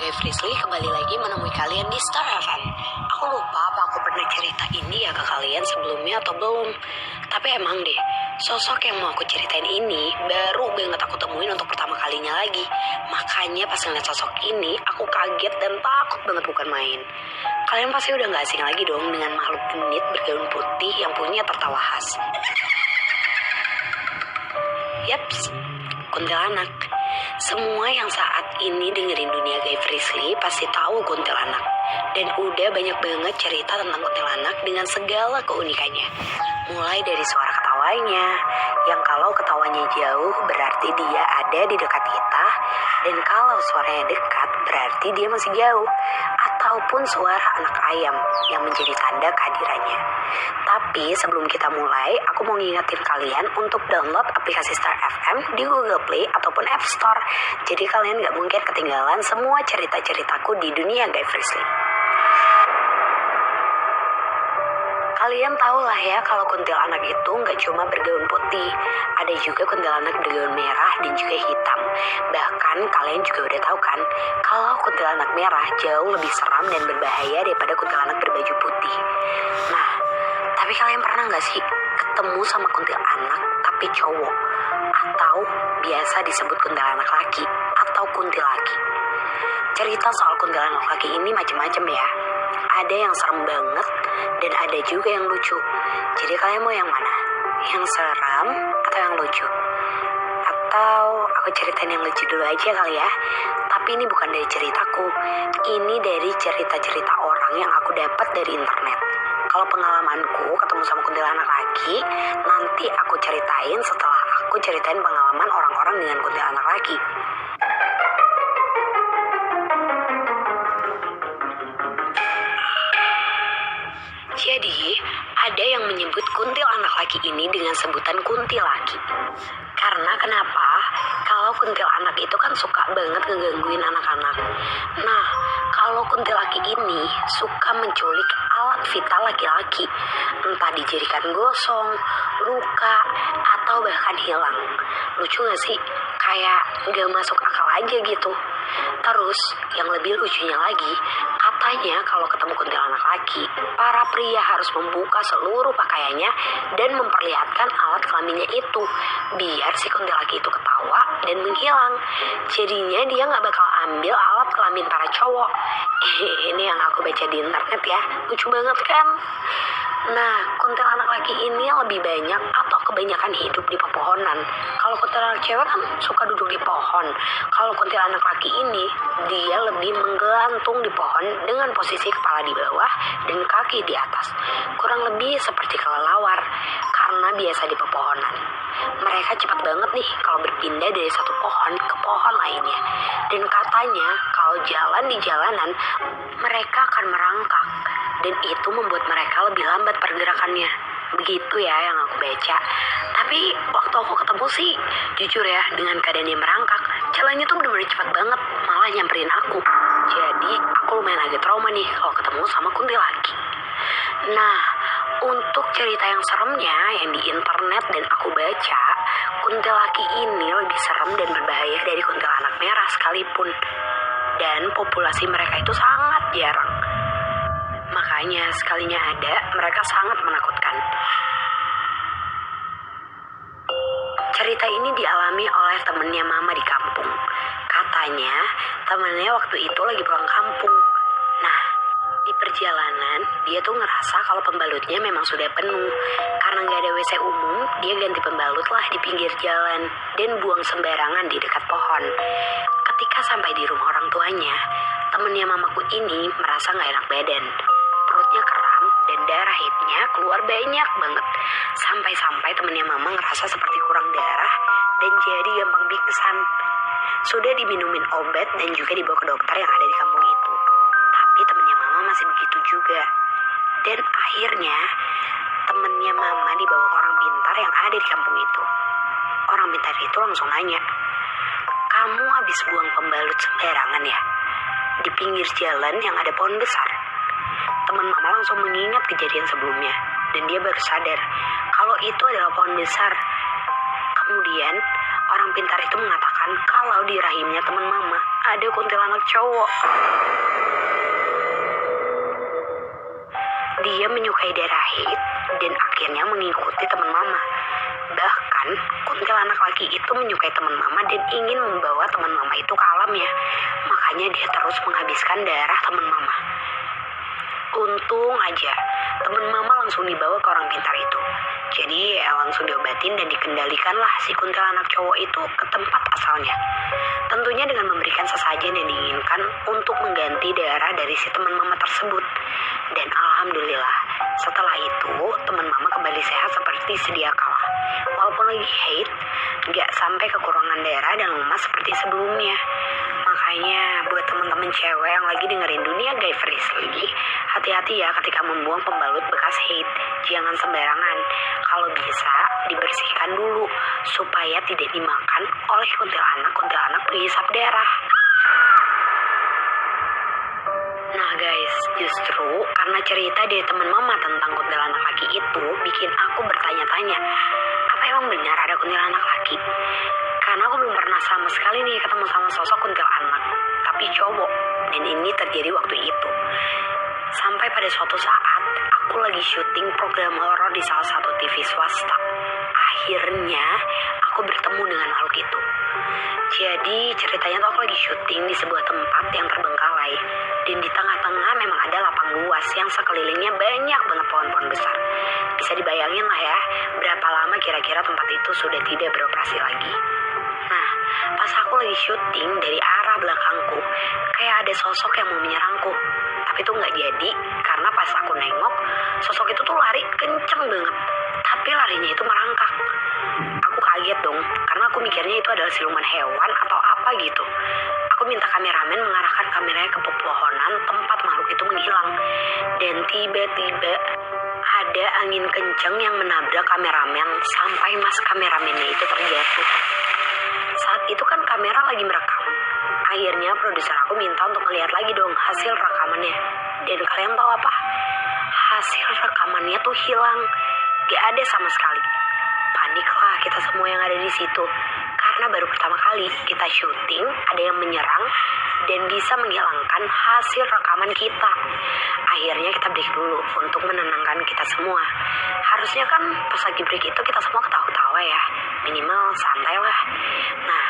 Gay Frisly kembali lagi menemui kalian di Star FM. Aku lupa apa aku pernah cerita ini ya ke kalian sebelumnya atau belum. Tapi emang deh, sosok yang mau aku ceritain ini baru banget aku temuin untuk pertama kalinya lagi. Makanya pas ngeliat sosok ini, aku kaget dan takut banget bukan main. Kalian pasti udah gak asing lagi dong dengan makhluk genit bergaun putih yang punya tertawa khas. Yaps, kuntilanak. Semua yang saat ini dengerin Dunia Gay Frisly pasti tahu kuntilanak. Dan udah banyak banget cerita tentang kuntilanak dengan segala keunikannya. Mulai dari suara ketawanya, yang kalau ketawanya jauh berarti dia ada di dekat kita. Dan kalau suaranya dekat berarti dia masih jauh. Ataupun suara anak ayam yang menjadi tanda kehadirannya. Tapi sebelum kita mulai, aku mau ngingetin kalian untuk download aplikasi Star FM di Google Play ataupun App Store. Jadi kalian gak mungkin ketinggalan semua cerita-ceritaku di Dunia Gay Frisly. Kalian tahu lah ya kalau kuntilanak itu nggak cuma bergaun putih, ada juga kuntilanak bergaun merah dan juga hitam. Bahkan kalian juga udah tahu kan, kalau kuntilanak merah jauh lebih seram dan berbahaya daripada kuntilanak berbaju putih. Nah, tapi kalian pernah nggak sih ketemu sama kuntilanak tapi cowok? Atau biasa disebut kuntilanak laki atau kuntilaki? Cerita soal kuntilanak laki ini macam-macam ya. Ada yang serem banget dan ada juga yang lucu. Jadi kalian mau yang mana? Yang serem atau yang lucu? Atau aku ceritain yang lucu dulu aja kali ya. Tapi ini bukan dari ceritaku. Ini dari cerita-cerita orang yang aku dapat dari internet. Kalau pengalamanku ketemu sama kuntilanak laki, nanti aku ceritain setelah aku ceritain pengalaman orang-orang dengan kuntilanak laki. Jadi, ada yang menyebut kuntilanak laki ini dengan sebutan kuntilaki. Karena kenapa? Kalau kuntilanak itu kan suka banget ngegangguin anak-anak. Nah, kalau kuntilaki ini suka menculik alat vital laki-laki. Entah dijadikan gosong, luka, atau bahkan hilang. Lucu gak sih? Kayak gak masuk akal aja gitu. Terus, yang lebih lucunya lagi, katanya kalau ketemu kuntilanak laki, para pria harus membuka seluruh pakaiannya dan memperlihatkan alat kelaminnya itu, biar si kuntilanak itu ketawa dan menghilang. Jadinya dia gak bakal ambil alat kelamin para cowok. Ini yang aku baca di internet ya, lucu banget kan? Nah, kuntilanak laki ini lebih banyak atau kebanyakan hidup di pepohonan. Kalau kuntilanak cewek kan suka duduk di pohon. Kalau kuntilanak laki ini, dia lebih menggelantung di pohon dengan posisi kepala di bawah dan kaki di atas. Kurang lebih seperti kelelawar, karena biasa di pepohonan. Mereka cepat banget nih kalau berpindah dari satu pohon ke pohon lainnya. Dan katanya kalau jalan di jalanan, mereka akan merangkak. Dan itu membuat mereka lebih lambat pergerakannya. Begitu ya yang aku baca. Tapi waktu aku ketemu sih, jujur ya, dengan keadaan dia merangkak, jalannya tuh bener-bener cepat banget, malah nyamperin aku. Jadi aku lumayan agak trauma nih kalau ketemu sama kuntilaki. Nah, untuk cerita yang seremnya yang di internet dan aku baca, kuntilaki ini lebih serem dan berbahaya dari kuntilanak merah sekalipun. Dan populasi mereka itu sangat jarang. Makanya sekalinya ada, mereka sangat menakutkan. Cerita ini dialami oleh temennya mama di kampung. Katanya temennya waktu itu lagi pulang kampung. Nah, di perjalanan dia tuh ngerasa kalau pembalutnya memang sudah penuh. Karena gak ada WC umum, dia ganti pembalut lah di pinggir jalan dan buang sembarangan di dekat pohon. Ketika sampai di rumah orang tuanya, temennya mamaku ini merasa gak enak badan. Perutnya kram dan darah hitnya keluar banyak banget. Sampai-sampai temennya mama ngerasa seperti kurang darah dan jadi gampang pingsan. Sudah diminumin obat dan juga dibawa ke dokter yang ada di kampung itu. Tapi temennya mama masih begitu juga. Dan akhirnya temennya mama dibawa ke orang pintar yang ada di kampung itu. Orang pintar itu langsung nanya, "Kamu habis buang pembalut sembarangan ya? Di pinggir jalan yang ada pohon besar?" Teman mama langsung mengingat kejadian sebelumnya dan dia baru sadar kalau itu adalah pohon besar. Kemudian orang pintar itu mengatakan kalau di rahimnya teman mama ada kuntilanak cowok. Dia menyukai daerah hate dan akhirnya mengikuti teman mama. Bahkan kuntilanak laki itu menyukai teman mama dan ingin membawa teman mama itu ke alamnya. Makanya dia terus menghabiskan darah teman mama. Untung aja teman mama langsung dibawa ke orang pintar itu. Jadi ya langsung diobatin dan dikendalikanlah si kuntilanak cowok itu ke tempat asalnya. Tentunya dengan memberikan sesajen yang diinginkan untuk mengganti darah dari si teman mama tersebut. Dan alhamdulillah setelah itu teman mama kembali sehat seperti sedia kala. Walaupun lagi hate, gak sampai kekurangan darah dan lemas seperti sebelumnya. Makanya buat teman-teman cewek yang lagi dengerin Dunia Guy Friendly, hati-hati ya ketika membuang pembalut bekas hate. Jangan sembarangan. Kalau bisa dibersihkan dulu supaya tidak dimakan oleh kuntilanak penghisap darah. Nah guys, justru karena cerita dari teman mama tentang kuntilanak laki itu bikin aku bertanya-tanya, apa emang benar ada kuntilanak laki? Karena aku belum pernah sama sekali nih ketemu sama sosok kuntilanak, tapi cowok. Dan ini terjadi waktu itu. Sampai pada suatu saat, aku lagi syuting program horor di salah satu TV swasta. Akhirnya, aku bertemu dengan makhluk itu. Jadi, ceritanya tuh aku lagi syuting di sebuah tempat yang terbengkalai. Dan di tengah-tengah memang ada lapang luas yang sekelilingnya banyak banget pohon-pohon besar. Bisa dibayangin lah ya, berapa lama kira-kira tempat itu sudah tidak beroperasi lagi. Nah, pas aku lagi syuting dari arah belakangku, kayak ada sosok yang mau menyerangku. Tapi itu nggak jadi, karena pas aku nengok, sosok itu tuh lari kenceng banget. Tapi larinya itu merangkak. Aku kaget dong, karena aku mikirnya itu adalah siluman hewan atau apa gitu. Aku minta kameramen mengarahkan kameranya ke pepohonan tempat makhluk itu menghilang. Dan tiba-tiba ada angin kenceng yang menabrak kameramen sampai mas kameramennya itu terjatuh. Saat itu kan kamera lagi merekam. Akhirnya produser aku minta untuk melihat lagi dong hasil rekamannya. Dan kalian tahu apa? Hasil rekamannya tuh hilang. Gak ada sama sekali. Paniklah kita semua yang ada di situ. Karena baru pertama kali kita syuting, ada yang menyerang dan bisa menghilangkan hasil rekaman kita. Akhirnya kita break dulu untuk menenangkan kita semua. Harusnya kan pas lagi break itu kita semua ketawa-ketawa ya. Minimal santai lah. Nah,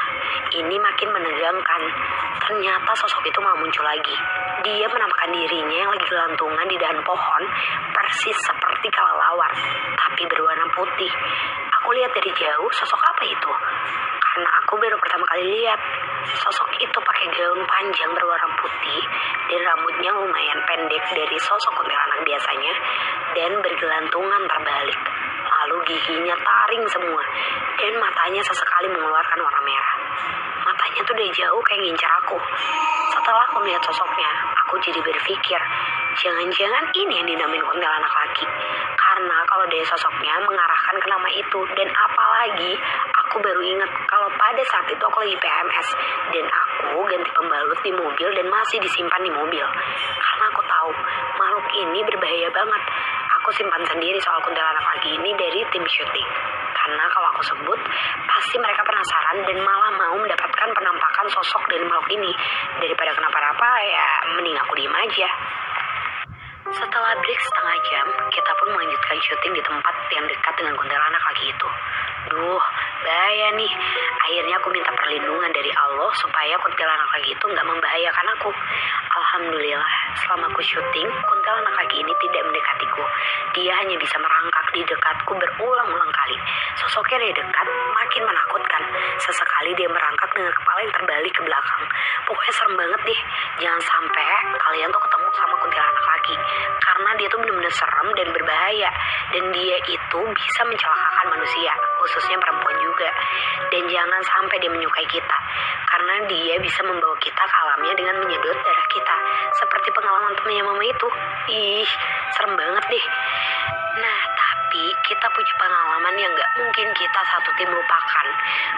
ini makin menegangkan. Ternyata sosok itu malah muncul lagi. Dia menampakkan dirinya yang lagi gelantungan di dahan pohon, persis seperti kelelawar, tapi berwarna putih. Aku lihat dari jauh, sosok apa itu? Karena aku baru pertama kali lihat. Sosok itu pakai gaun panjang berwarna putih dan rambutnya lumayan pendek dari sosok kuntilanak biasanya dan bergelantungan terbalik. Lalu giginya taring semua dan matanya sesekali mengeluarkan warna merah. Matanya tuh dari jauh kayak ngincar aku. Setelah aku melihat sosoknya, aku jadi berpikir, jangan-jangan ini yang dinamain kuntilanak laki. Karena kalau dari sosoknya mengarahkan ke nama itu. Dan apalagi aku baru ingat kalau pada saat itu aku lagi PMS. Dan aku ganti pembalut di mobil dan masih disimpan di mobil. Karena aku tahu makhluk ini berbahaya banget. Aku simpan sendiri soal kuntilanak laki ini dari tim syuting. Karena kalau aku sebut, pasti mereka penasaran dan malah mau mendapatkan penampakan sosok dari makhluk ini. Daripada kenapa-napa ya mending aku diem aja. Setelah break setengah jam, kita pun melanjutkan syuting di tempat yang dekat dengan kuntilanak laki itu. Duh, bahaya nih. Akhirnya aku minta perlindungan dari Allah supaya kuntilanak laki itu nggak membahayakan aku. Alhamdulillah, selama aku syuting, kuntilanak laki ini tidak mendekatiku. Dia hanya bisa merangkak di dekatku berulang-ulang kali. Sosoknya dari dekat makin menakutkan. Sesekali dia merangkak dengan kepala yang terbalik ke belakang. Pokoknya serem banget deh. Jangan sampai kalian tuh ketemu sama kuntilanak laki. Karena dia tuh benar-benar serem dan berbahaya. Dan dia itu bisa mencelakakan manusia, khususnya perempuan juga. Dan jangan sampai dia menyukai kita. Karena dia bisa membawa kita ke alamnya dengan menyedot darah kita. Seperti pengalaman temannya mama itu. Ih, serem banget deh. Nah, tapi kita punya pengalaman yang gak mungkin kita satu tim lupakan.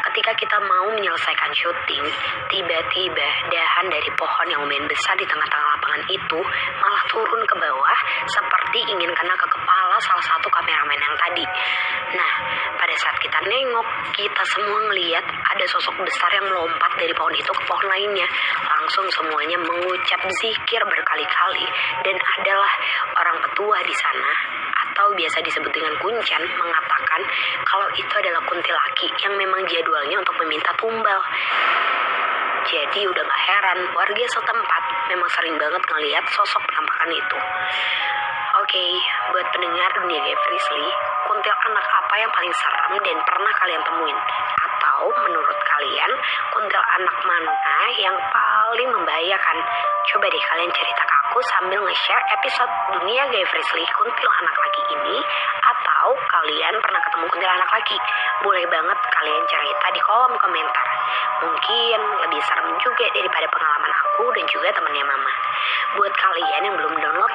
Ketika kita mau menyelesaikan syuting, tiba-tiba dahan dari pohon yang lumayan besar di tengah-tengah lapangan ruangan itu malah turun ke bawah seperti ingin kena ke kepala salah satu kameramen yang tadi. Nah, pada saat kita nengok, kita semua ngeliat ada sosok besar yang melompat dari pohon itu ke pohon lainnya. Langsung semuanya mengucap zikir berkali-kali, dan adalah orang petua di sana atau biasa disebut dengan kuncan mengatakan kalau itu adalah kuntilaki yang memang jadwalnya untuk meminta tumbal. Jadi udah gak heran warga setempat memang sering banget ngelihat sosok penampakan itu. Oke, buat pendengar Dunia Gayfriendly, kuntilanak apa yang paling seram dan pernah kalian temuin? Atau menurut kalian kuntilanak mana yang paling membahayakan? Coba deh kalian cerita ke aku sambil nge-share episode Dunia Gayfriendly kuntilanak laki ini. Atau kalian pernah ketemu kuntilanak laki? Boleh banget kalian cerita di kolom komentar. Mungkin lebih serem juga daripada pengalaman aku dan juga temannya Mama. Buat kalian yang belum download